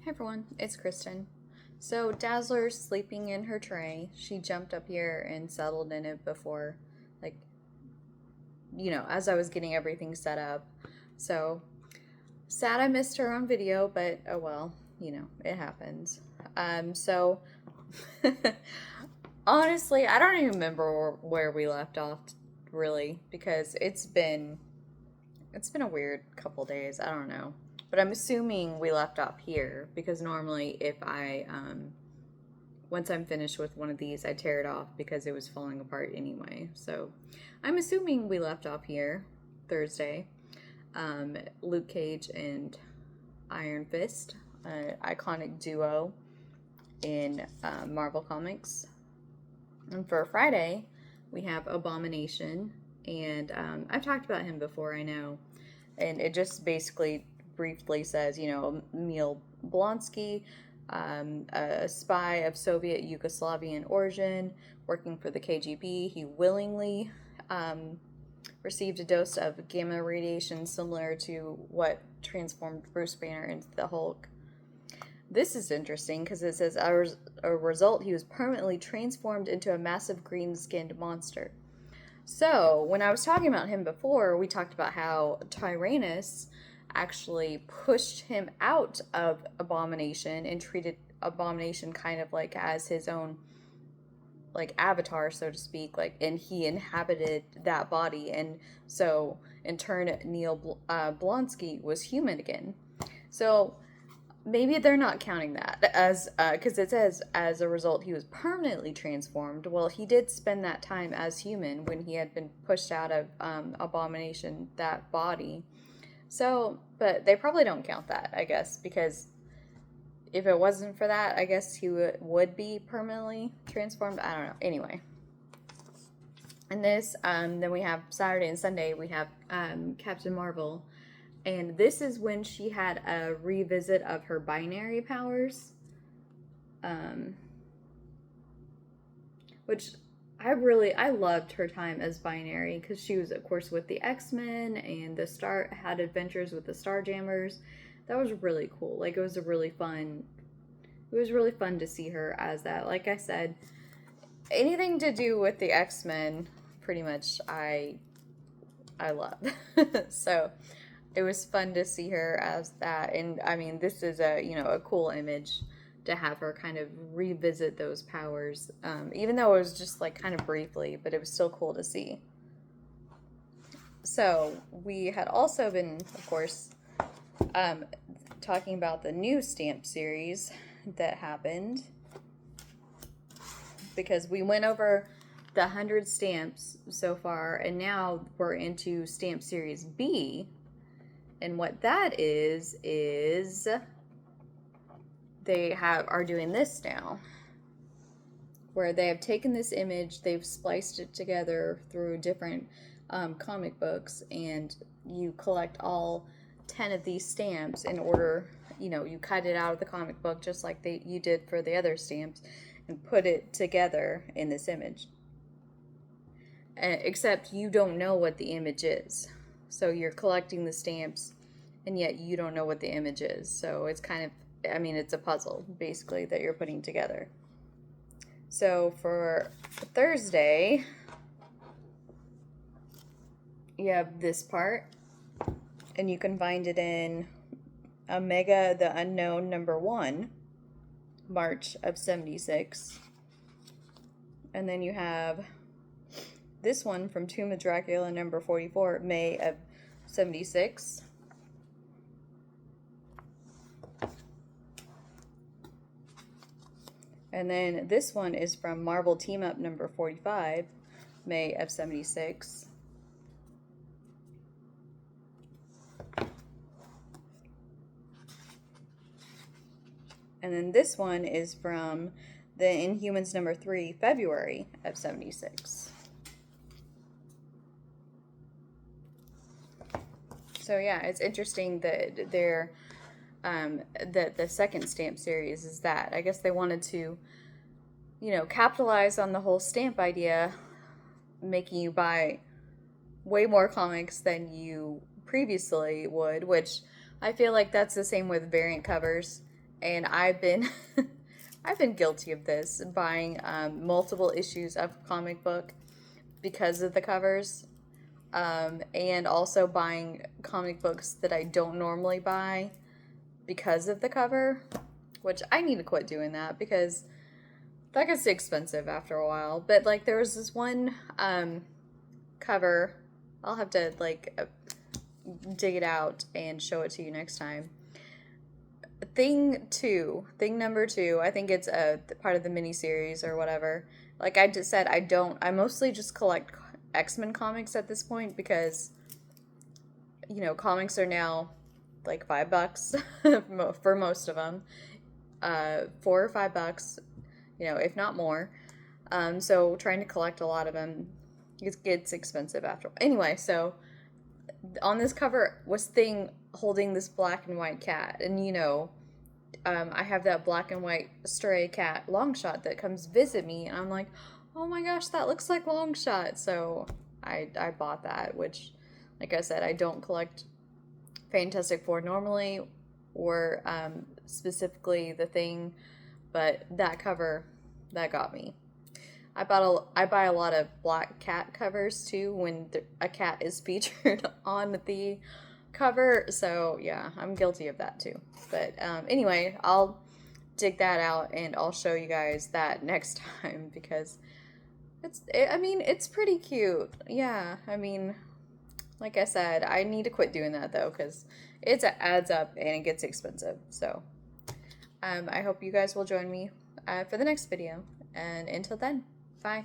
Hey everyone, it's Kristen. So Dazzler's sleeping in her tray. She jumped up here and settled in it before, like, as I was getting everything set up. So sad I missed her on video, but oh well, it happens. So honestly, I don't even remember where we left off really because it's been a weird couple days. I don't know. But I'm assuming we left off here because normally if once I'm finished with one of these, I tear it off because it was falling apart anyway. So I'm assuming we left off here Thursday. Luke Cage and Iron Fist, an iconic duo in Marvel Comics. And for Friday, we have Abomination. And I've talked about him before, I know. And it just basically briefly says, Emil Blonsky, a spy of Soviet Yugoslavian origin, working for the KGB. He willingly received a dose of gamma radiation similar to what transformed Bruce Banner into the Hulk. This is interesting because it says, as a result, he was permanently transformed into a massive green-skinned monster. So, when I was talking about him before, we talked about how Tyrannus actually pushed him out of Abomination and treated Abomination kind of like as his own like avatar, so to speak, and he inhabited that body, and so in turn Neil Blonsky was human again. So maybe they're not counting that as because it says as a result he was permanently transformed. Well, he did spend that time as human when he had been pushed out of Abomination, that body. So, but they probably don't count that, I guess, because if it wasn't for that, I guess he would be permanently transformed. I don't know. Anyway. And this, then we have Saturday and Sunday, we have Captain Marvel. And this is when she had a revisit of her binary powers. Which I loved her time as binary because she was, of course, with the X-Men and had adventures with the Starjammers. That was really cool. Like, it was really fun to see her as that. Like I said, anything to do with the X-Men, pretty much, I love. So it was fun to see her as that. And I mean, this is a cool image to have her kind of revisit those powers, even though it was just like kind of briefly, but it was still cool to see. So we had also been, of course, talking about the new stamp series that happened, because we went over the 100 stamps so far, and now we're into stamp series B. And what that is they are doing this now, where they have taken this image, they've spliced it together through different comic books, and you collect all 10 of these stamps in order, you cut it out of the comic book just like you did for the other stamps, and put it together in this image. Except you don't know what the image is. So you're collecting the stamps, and yet you don't know what the image is. So it's kind of, it's a puzzle, basically, that you're putting together. So for Thursday, you have this part, and you can find it in Omega the Unknown #1, March of 76. And then you have this one from Tomb of Dracula #44, May of 76. And then this one is from Marvel Team Up #45, May of 76. And then this one is from the Inhumans #3, February of 76. So yeah, it's interesting that they're that the second stamp series is that. I guess they wanted to, capitalize on the whole stamp idea, making you buy way more comics than you previously would, which I feel like that's the same with variant covers. and I've been I've been guilty of this, buying multiple issues of a comic book because of the covers, and also buying comic books that I don't normally buy because of the cover, which I need to quit doing that because that gets expensive after a while. But like there was this one cover, I'll have to like dig it out and show it to you next time. Thing number two, I think it's a part of the miniseries or whatever. Like I just said, I mostly just collect X-Men comics at this point because, you know, comics are now like $5 for most of them, $4 or $5, you know, if not more. So trying to collect a lot of them, it gets expensive after. Anyway, so on this cover was Thing holding this black and white cat, and you know, I have that black and white stray cat Longshot that comes visit me, and I'm like, oh my gosh, that looks like Longshot. So I bought that, which, like I said, I don't collect Fantastic Four normally, or specifically the Thing, but that cover, that got me. I buy a lot of black cat covers too when a cat is featured on the cover. So yeah, I'm guilty of that too. But anyway, I'll dig that out and I'll show you guys that next time because I mean, it's pretty cute. Yeah, I mean, like I said, I need to quit doing that though because it adds up and it gets expensive. So I hope you guys will join me for the next video. And until then, bye.